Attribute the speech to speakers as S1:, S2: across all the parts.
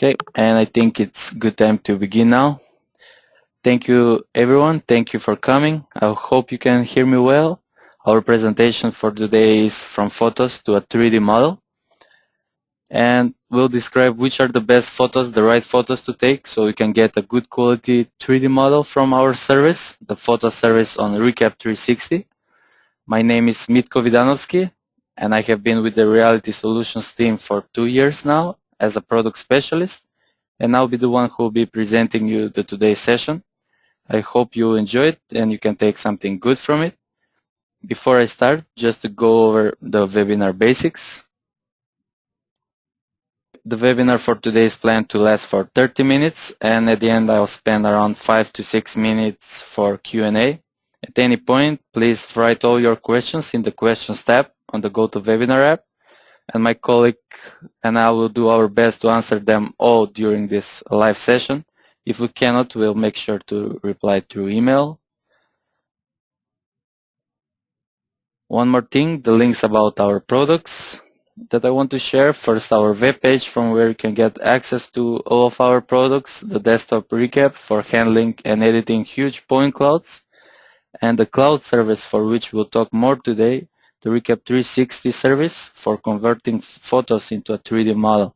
S1: Okay, and I think it's good time to begin now. Thank you everyone, thank you for coming. I hope you can hear me well. Our presentation for today is from photos to a 3D model, and we'll describe which are the best photos, the right photos to take, so you can get a good quality 3D model from our service, the photo service on Recap 360. My name is Mitko Vidanovsky, and I have been with the Reality Solutions team for 2 years now as a product specialist, and I'll be the one who will be presenting you the today's session. I hope you enjoy it and you can take something good from it. Before I start, just to go over the webinar basics. The webinar for today is planned to last for 30 minutes, and at the end I'll spend around 5 to 6 minutes for Q&A. At any point, please write all your questions in the questions tab on the GoToWebinar app, and my colleague and I will do our best to answer them all during this live session. If we cannot, we'll make sure to reply through email. One more thing, the links about our products that I want to share. First, our webpage from where you can get access to all of our products, the desktop recap for handling and editing huge point clouds, and the cloud service for which we'll talk more today, the Recap 360 service for converting photos into a 3D model.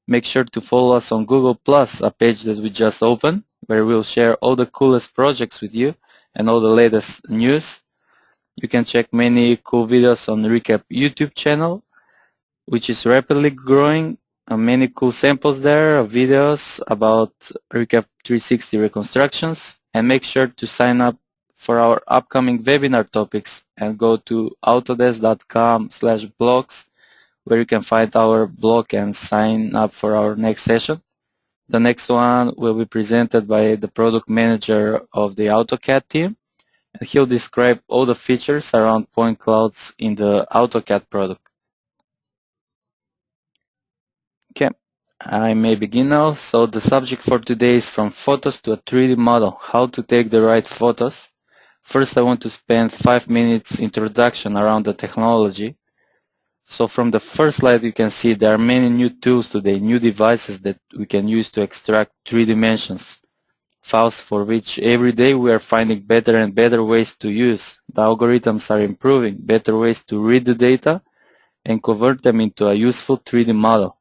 S1: Make sure to follow us on Google+, a page that we just opened, where we'll share all the coolest projects with you and all the latest news. You can check many cool videos on Recap YouTube channel, which is rapidly growing. Many cool samples there of videos about Recap 360 reconstructions. And make sure to sign up for our upcoming webinar topics and go to autodesk.com/blogs, where you can find our blog and sign up for our next session. The next one will be presented by the product manager of the AutoCAD team, and he'll describe all the features around point clouds in the AutoCAD product. Okay, I may begin now. So the subject for today is from photos to a 3D model, how to take the right photos. First, I want to spend 5 minutes introduction around the technology. So from the first slide, you can see there are many new tools today, new devices that we can use to extract 3 dimensions, files for which every day we are finding better and better ways to use. The algorithms are improving, better ways to read the data and convert them into a useful 3D model.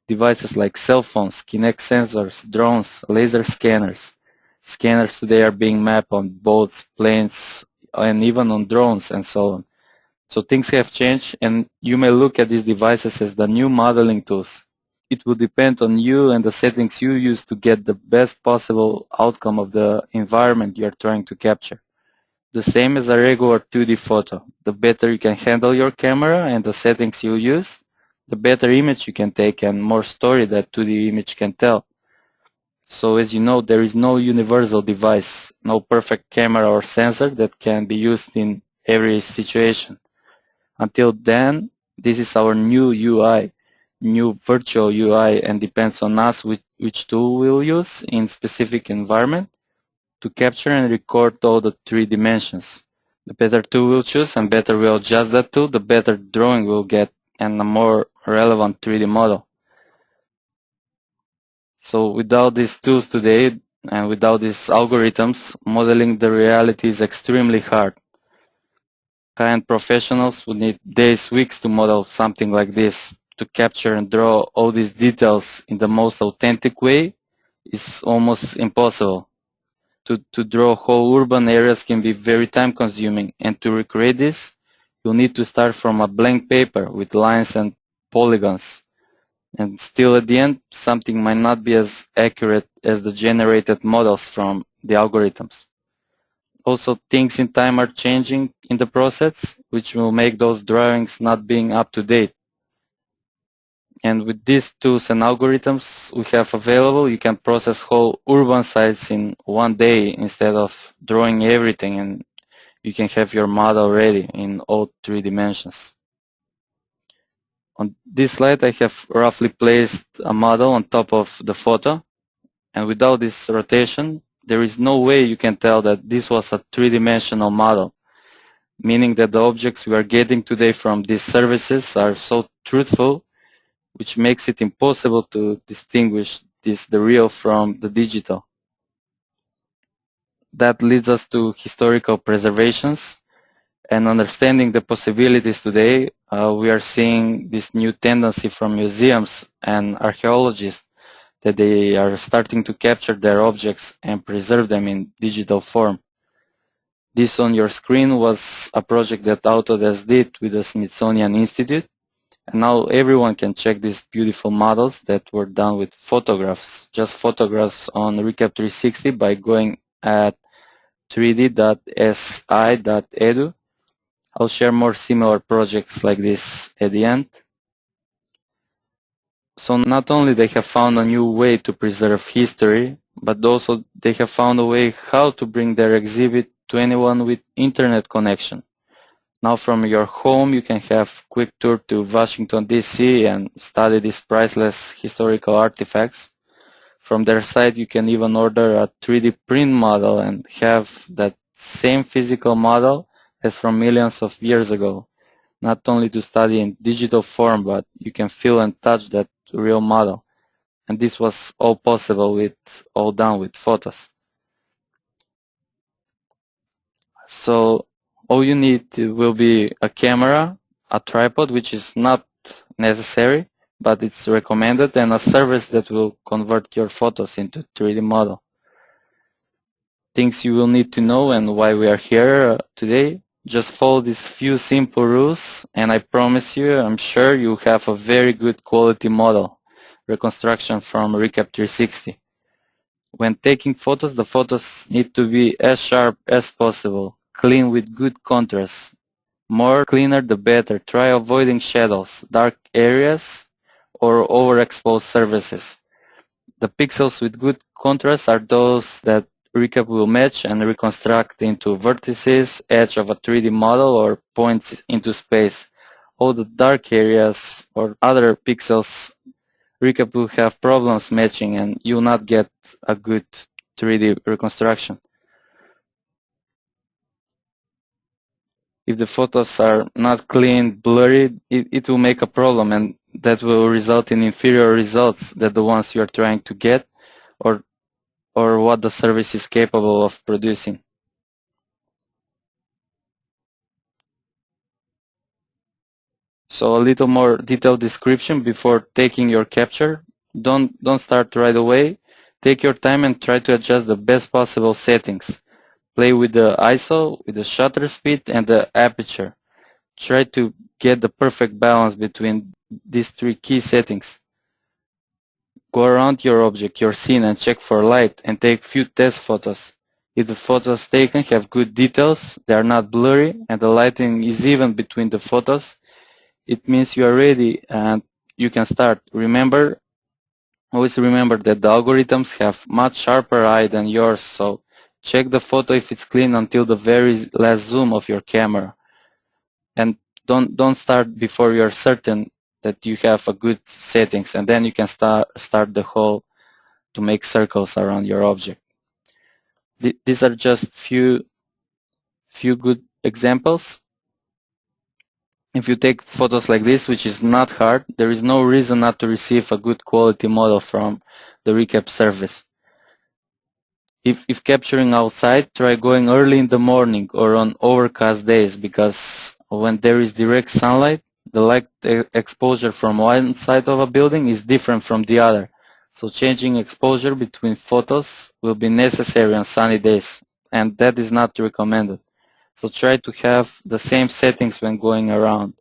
S1: Devices like cell phones, Kinect sensors, drones, laser scanners. Scanners today are being mapped on boats, planes, and even on drones and so on. So things have changed, and you may look at these devices as the new modeling tools. It will depend on you and the settings you use to get the best possible outcome of the environment you are trying to capture. The same as a regular 2D photo. The better you can handle your camera and the settings you use, the better image you can take and more story that 2D image can tell. So as you know, there is no universal device, no perfect camera or sensor that can be used in every situation. Until then, this is our new UI, new virtual UI, and depends on us which tool we'll use in specific environment to capture and record all the 3 dimensions. The better tool we'll choose and better we'll adjust that tool, the better drawing we'll get and a more relevant 3D model. So without these tools today and without these algorithms, modeling the reality is extremely hard. High-end professionals would need days, weeks to model something like this. To capture and draw all these details in the most authentic way is almost impossible. To draw whole urban areas can be very time-consuming, and to recreate this, you'll need to start from a blank paper with lines and polygons. And still at the end, something might not be as accurate as the generated models from the algorithms. Also, things in time are changing in the process, which will make those drawings not being up to date. And with these tools and algorithms we have available, you can process whole urban sites in one day instead of drawing everything, and you can have your model ready in all 3 dimensions. On this slide, I have roughly placed a model on top of the photo, and without this rotation, there is no way you can tell that this was a 3-dimensional model, meaning that the objects we are getting today from these services are so truthful, which makes it impossible to distinguish the real from the digital. That leads us to historical preservations and understanding the possibilities today. We are seeing this new tendency from museums and archaeologists that they are starting to capture their objects and preserve them in digital form. This on your screen was a project that Autodesk did with the Smithsonian Institute, and now everyone can check these beautiful models that were done with photographs, just photographs on Recap 360 by going at 3d.si.edu. I'll share more similar projects like this at the end. So not only they have found a new way to preserve history, but also they have found a way how to bring their exhibit to anyone with internet connection. Now from your home you can have quick tour to Washington DC and study these priceless historical artifacts. From their site you can even order a 3D print model and have that same physical model as from millions of years ago. Not only to study in digital form, but you can feel and touch that real model. And this was all possible all done with photos. So all you need will be a camera, a tripod, which is not necessary, but it's recommended, and a service that will convert your photos into 3D model. Things you will need to know and why we are here today. Just follow these few simple rules, and I promise you, I'm sure you have a very good quality model reconstruction from Recap 360. When taking photos, the photos need to be as sharp as possible, clean with good contrast. More cleaner the better. Try avoiding shadows, dark areas, or overexposed surfaces. The pixels with good contrast are those that Recap will match and reconstruct into vertices, edge of a 3D model, or points into space. All the dark areas or other pixels Recap will have problems matching and you will not get a good 3D reconstruction. If the photos are not clean, blurry, it will make a problem, and that will result in inferior results than the ones you are trying to get or what the service is capable of producing. So a little more detailed description before taking your capture. Don't start right away. Take your time and try to adjust the best possible settings. Play with the ISO, with the shutter speed, and the aperture. Try to get the perfect balance between these three key settings. Go around your object, your scene, and check for light and take few test photos. If the photos taken have good details, they are not blurry, and the lighting is even between the photos, it means you are ready and you can start. Always remember that the algorithms have much sharper eye than yours, so check the photo if it's clean until the very last zoom of your camera. And don't start before you're certain that you have a good settings, and then you can start the whole to make circles around your object. These are just few good examples. If you take photos like this, which is not hard, there is no reason not to receive a good quality model from the Recap service. If capturing outside, try going early in the morning or on overcast days, because when there is direct sunlight, the light exposure from one side of a building is different from the other. So changing exposure between photos will be necessary on sunny days, and that is not recommended. So try to have the same settings when going around.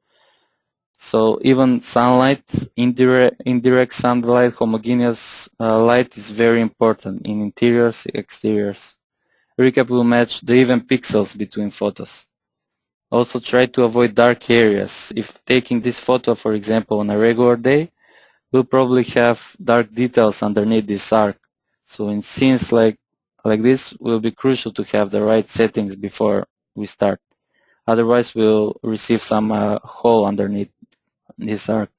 S1: So even sunlight, indirect sunlight, homogeneous light is very important in interiors, exteriors. Recap will match the even pixels between photos. Also try to avoid dark areas. If taking this photo, for example, on a regular day, we'll probably have dark details underneath this arc. So in scenes like this, it will be crucial to have the right settings before we start. Otherwise, we'll receive some hole underneath this arc.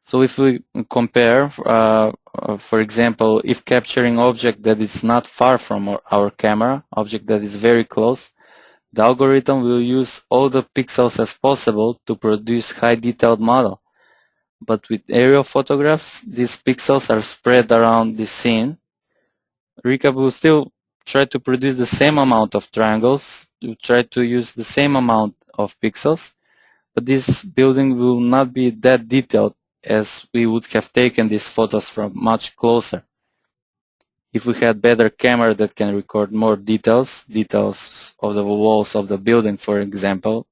S1: So if we compare, for example, if capturing object that is not far from our camera, object that is very close, the algorithm will use all the pixels as possible to produce high detailed model. But with aerial photographs, these pixels are spread around the scene. Recap will still try to produce the same amount of triangles, to try to use the same amount of pixels, but this building will not be that detailed as we would have taken these photos from much closer. If we had better camera that can record more details of the walls of the building, for example,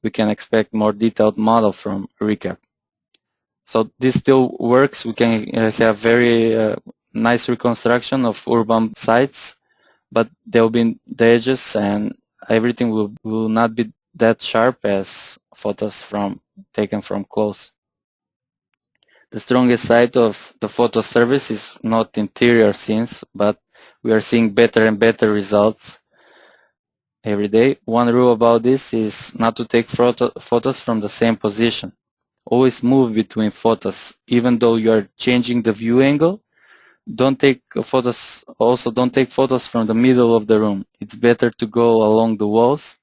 S1: we can expect more detailed model from Recap. So this still works. We can have very nice reconstruction of urban sites, but there will be the edges and everything will not be that sharp as photos taken from close. The strongest side of the photo service is not interior scenes, but we are seeing better and better results every day. One rule about this is not to take photos from the same position. Always move between photos. Even though you are changing the view angle, don't take photos from the middle of the room. It's better to go along the walls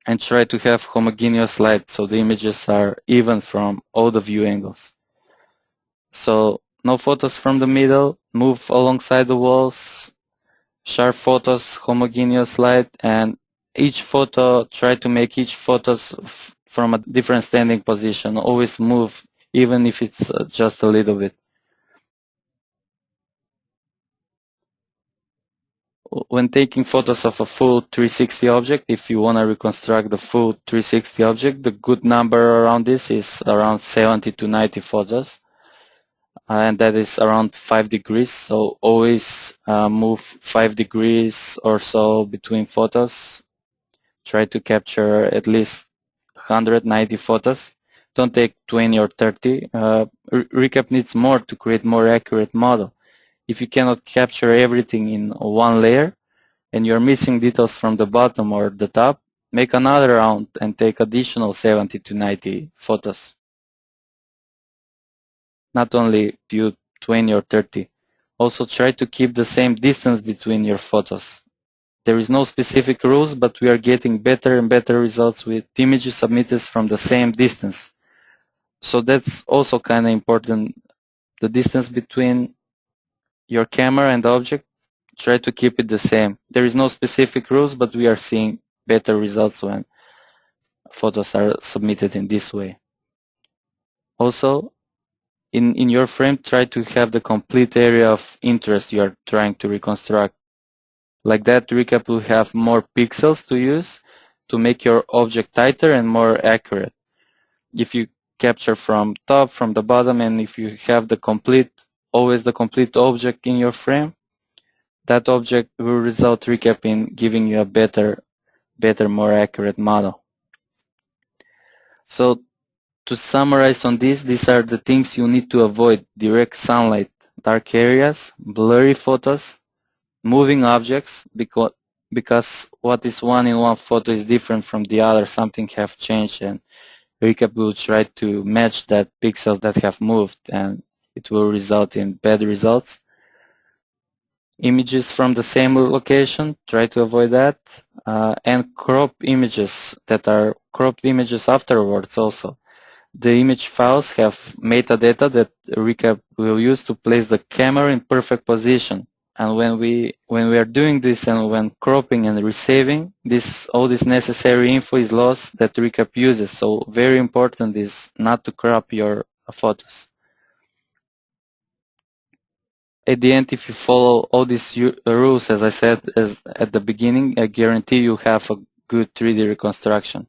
S1: and try to have homogeneous light so the images are even from all the view angles. So no photos from the middle, move alongside the walls, sharp photos, homogeneous light, and each photo, try to make each photo from a different standing position. Always move, even if it's just a little bit. When taking photos of a full 360 object, if you want to reconstruct the full 360 object, the good number around this is around 70 to 90 photos. And that is around 5 degrees, so always move 5 degrees or so between photos. Try to capture at least 190 photos. Don't take 20 or 30. Recap needs more to create more accurate model. If you cannot capture everything in one layer and you're missing details from the bottom or the top, make another round and take additional 70 to 90 photos. Not only view 20 or 30. Also try to keep the same distance between your photos. There is no specific rules, but we are getting better and better results with images submitted from the same distance. So that's also kind of important. The distance between your camera and the object, try to keep it the same. There is no specific rules, but we are seeing better results when photos are submitted in this way. Also, in your frame, try to have the complete area of interest you are trying to reconstruct. Like that, Recap will have more pixels to use to make your object tighter and more accurate. If you capture from top, from the bottom, and if you have always the complete object in your frame, that object will result Recap in giving you a better, more accurate model. So to summarize on this, these are the things you need to avoid: direct sunlight, dark areas, blurry photos, moving objects, because what is one in one photo is different from the other. Something have changed, and Recap will try to match that pixels that have moved, and it will result in bad results. Images from the same location, try to avoid that, and crop images that are cropped images afterwards also. The image files have metadata that Recap will use to place the camera in perfect position. And when we are doing this and when cropping and resaving, all this necessary info is lost that Recap uses. So very important is not to crop your photos. At the end, if you follow all these rules, as I said at the beginning, I guarantee you have a good 3D reconstruction.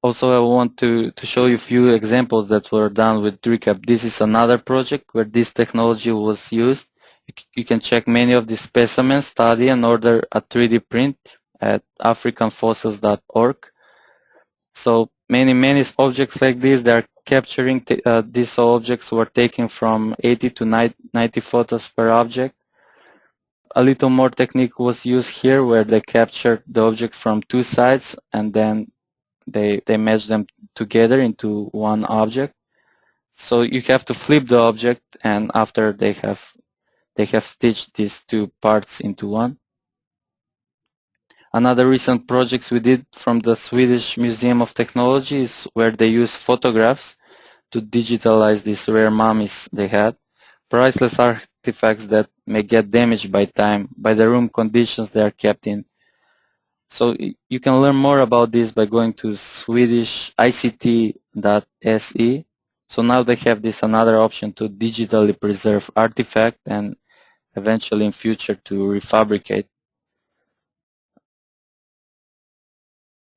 S1: Also, I want to show you a few examples that were done with Recap. This is another project where this technology was used. You can check many of these specimens, study and order a 3D print at africanfossils.org. So many objects like this, they are capturing, these objects were taken from 80 to 90 photos per object. A little more technique was used here where they captured the object from two sides and then they match them together into one object. So you have to flip the object, and after they have stitched these two parts into one. Another recent projects we did from the Swedish Museum of Technology is where they use photographs to digitalize these rare mummies they had, priceless artifacts that may get damaged by time, by the room conditions they are kept in. So you can learn more about this by going to swedishict.se. So now they have this another option to digitally preserve artifact and eventually in future to refabricate.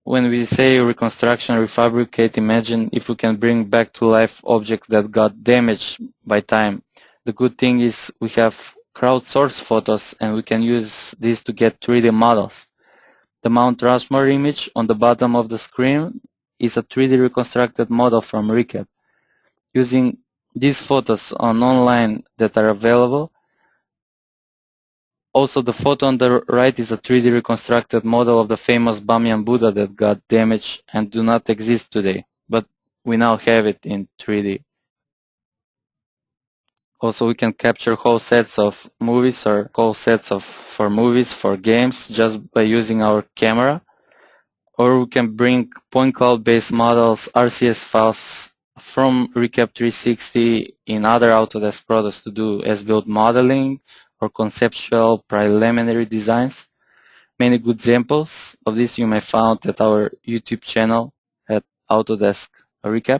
S1: When we say reconstruction, refabricate, imagine if we can bring back to life objects that got damaged by time. The good thing is we have crowdsourced photos and we can use these to get 3D models. The Mount Rushmore image on the bottom of the screen is a 3D reconstructed model from Recap. Using these photos on online that are available. Also, the photo on the right is a 3D reconstructed model of the famous Bamyan Buddha that got damaged and do not exist today, but we now have it in 3D. Also, we can capture whole sets of movies or whole sets for movies, for games, just by using our camera. Or we can bring point cloud-based models, RCS files from Recap 360 in other Autodesk products to do as-built modeling or conceptual preliminary designs. Many good examples of this you may find at our YouTube channel at Autodesk Recap.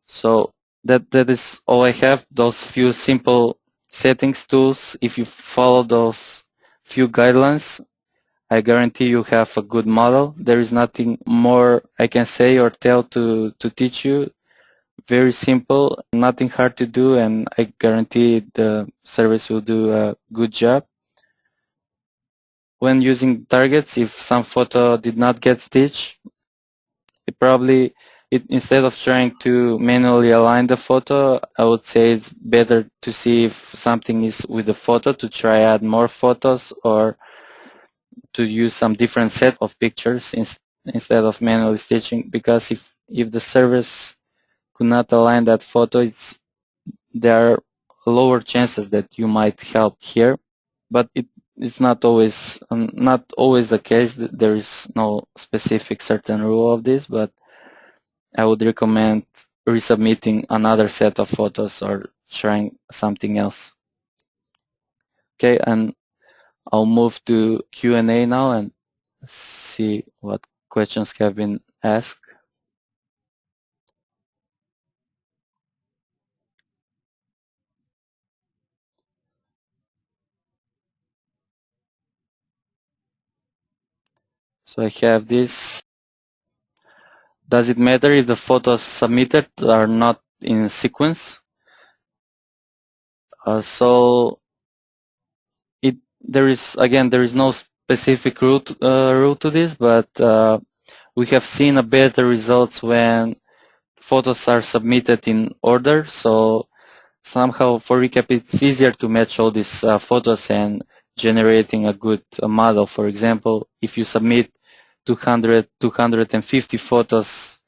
S1: So that is all I have, those few simple settings tools. If you follow those few guidelines, I guarantee you have a good model. There is nothing more I can say or tell to teach you. Very simple, nothing hard to do, and I guarantee the service will do a good job. When using targets, if some photo did not get stitched, instead of trying to manually align the photo, I would say it's better to see if something is with the photo, to try add more photos or to use some different set of pictures instead of manually stitching, because if the service could not align that photo, there are lower chances that you might help here, but it's not always the case. There is no specific certain rule of this, but I would recommend resubmitting another set of photos or trying something else. Okay, and I'll move to Q&A now and see what questions have been asked. So I have this. Does it matter if the photos submitted are not in sequence? So there is no specific rule to this, but we have seen a better results when photos are submitted in order. So somehow for Recap it's easier to match all these photos and generating a good model. For example, if you submit 250 photos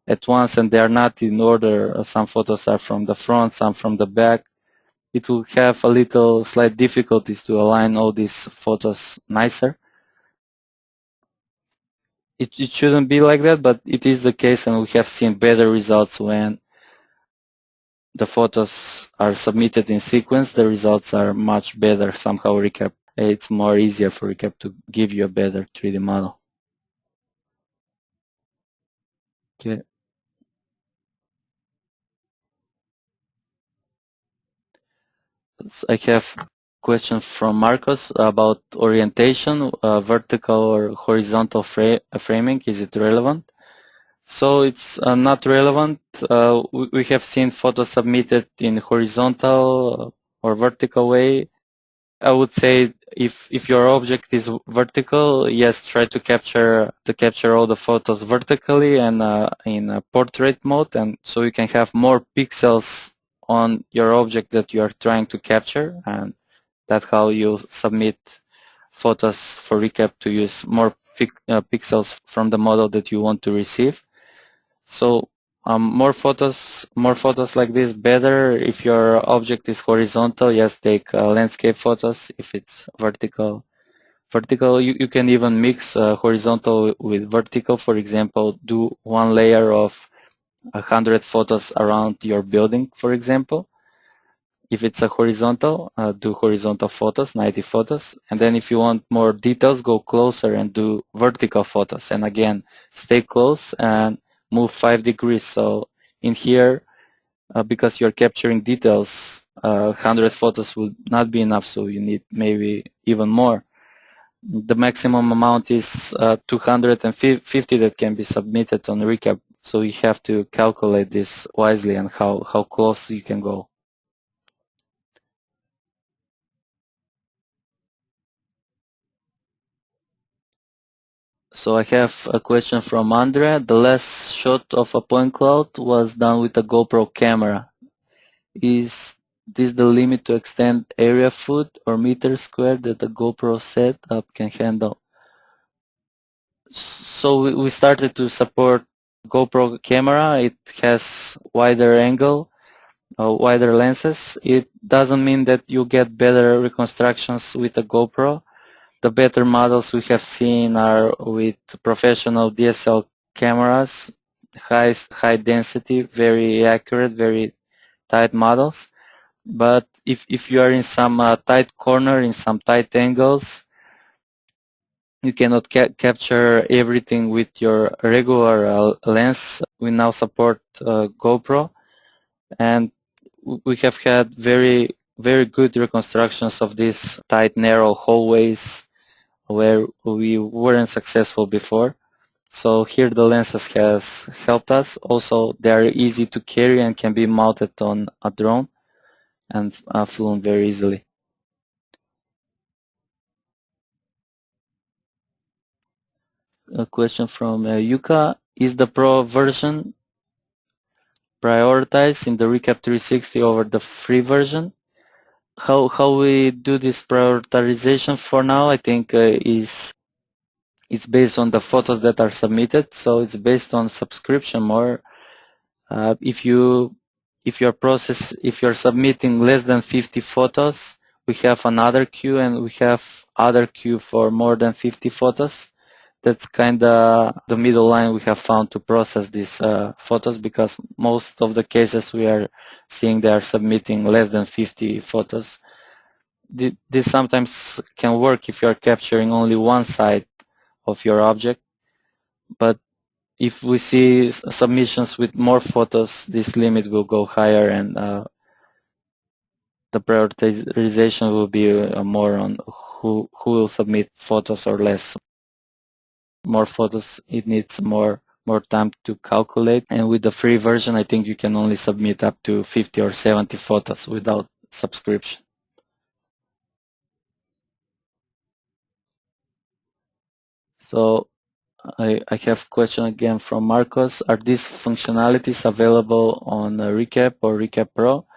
S1: at once and they are not in order, some photos are from the front, some from the back, it will have a little slight difficulties to align all these photos nicer. It shouldn't be like that, but it is the case, and we have seen better results when the photos are submitted in sequence. The results are much better. Somehow Recap, it's more easier for Recap to give you a better 3D model. Okay. I have question from Marcos about orientation, vertical or horizontal framing. Is it relevant? So it's not relevant. We have seen photos submitted in horizontal or vertical way. I would say if your object is vertical, yes, try to capture all the photos vertically and in a portrait mode, and so you can have more pixels on your object that you are trying to capture, and that's how you submit photos for Recap to use more pixels from the model that you want to receive. So more photos like this, better. If your object is horizontal, yes, take landscape photos. If it's vertical, Vertical, you can even mix horizontal with vertical. For example, do one layer of 100 photos around your building, for example. If it's a horizontal, do horizontal photos, 90 photos. And then if you want more details, go closer and do vertical photos. And again, stay close and move 5 degrees. So in here, because you're capturing details, 100 photos will not be enough, so you need maybe even more. The maximum amount is 250 that can be submitted on recap, so you have to calculate this wisely and how close you can go. So I have a question from Andrea. The last shot of a point cloud was done with a GoPro camera. Is this the limit to extend area foot or meter square that the GoPro setup can handle? So we started to support GoPro camera. It has wider angle, wider lenses. It doesn't mean that you get better reconstructions with a GoPro. The better models we have seen are with professional DSL cameras, high density, very accurate, very tight models. But if you are in some tight corner, in some tight angles, you cannot capture everything with your regular lens. We now support GoPro, and we have had very good reconstructions of these tight, narrow hallways where we weren't successful before. So here the lenses has helped us. Also, they are easy to carry and can be mounted on a drone and flown very easily. A question from Yuka. Is the Pro version prioritized in the Recap 360 over the free version? How we do this prioritization for now, I think, is it's based on the photos that are submitted. So it's based on subscription more. If you're submitting less than 50 photos, we have another queue, and we have other queue for more than 50 photos. That's kind of the middle line we have found to process these photos, because most of the cases we are seeing they are submitting less than 50 photos. This sometimes can work if you are capturing only one side of your object, but if we see submissions with more photos, this limit will go higher, and the prioritization will be more on who will submit photos or less. More photos, it needs more time to calculate, and with the free version, I think you can only submit up to 50 or 70 photos without subscription. So I have a question again from Marcos. Are these functionalities available on Recap or Recap Pro?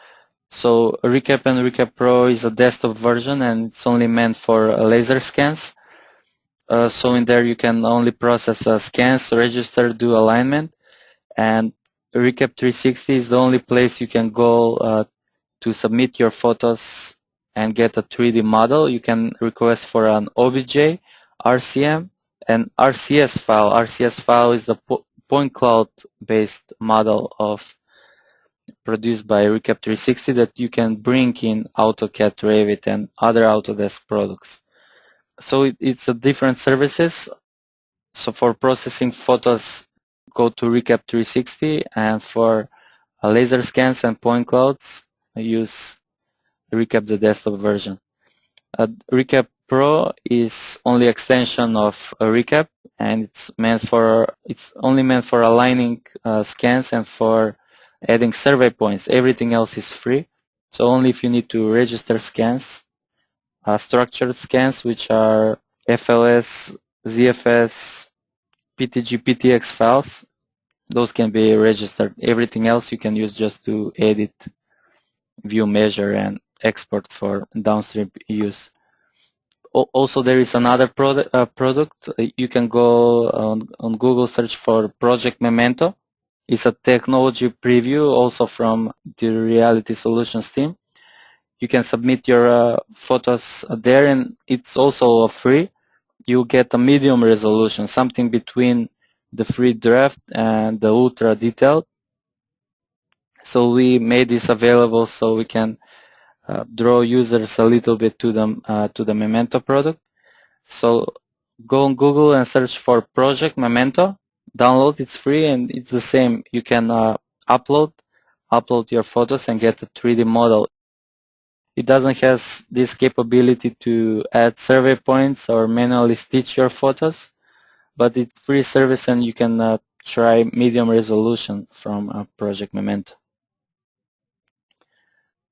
S1: So Recap and Recap Pro is a desktop version, and it's only meant for laser scans. So in there you can only process scans, register, do alignment, and Recap 360 is the only place you can go to submit your photos and get a 3D model. You can request for an OBJ, RCM, and RCS file. RCS file is the point cloud based model produced by Recap 360 that you can bring in AutoCAD, Revit, and other Autodesk products. So it's a different services. So for processing photos, go to Recap 360, and for laser scans and point clouds, use Recap the desktop version. Recap Pro is only extension of Recap, and it's only meant for aligning scans and for adding survey points. Everything else is free. So only if you need to register scans, structured scans, which are FLS, ZFS, PTG, PTX files, those can be registered. Everything else you can use just to edit, view, measure, and export for downstream use. Also, there is another product. You can go on Google, search for Project Memento. It's a technology preview also from the Reality Solutions team. You can submit your photos there, and it's also free. you get a medium resolution, something between the free draft and the ultra detailed. So we made this available so we can draw users a little bit to the Memento product. So go on Google and search for Project Memento. Download, it's free and it's the same. You can upload your photos and get a 3D model. It doesn't have this capability to add survey points or manually stitch your photos, but it's free service and you can try medium resolution from Project Memento.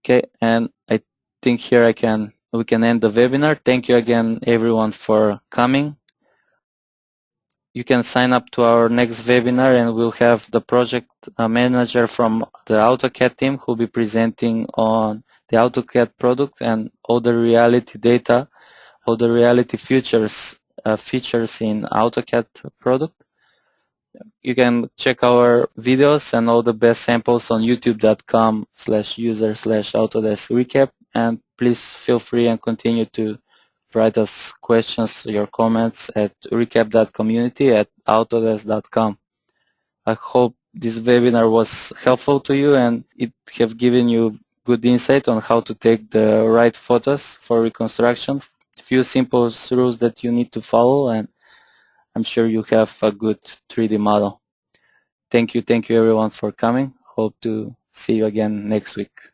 S1: Okay, and I think here we can end the webinar. Thank you again everyone for coming. You can sign up to our next webinar and we'll have the project manager from the AutoCAD team who'll be presenting on the AutoCAD product and all the reality data, all the reality features in AutoCAD product. You can check our videos and all the best samples on youtube.com/user/Autodesk recap, and please feel free and continue to write us questions, your comments at recap.community@autodesk.com. I hope this webinar was helpful to you and it have given you good insight on how to take the right photos for reconstruction. Few simple rules that you need to follow, and I'm sure you have a good 3D model. Thank you everyone for coming. Hope to see you again next week.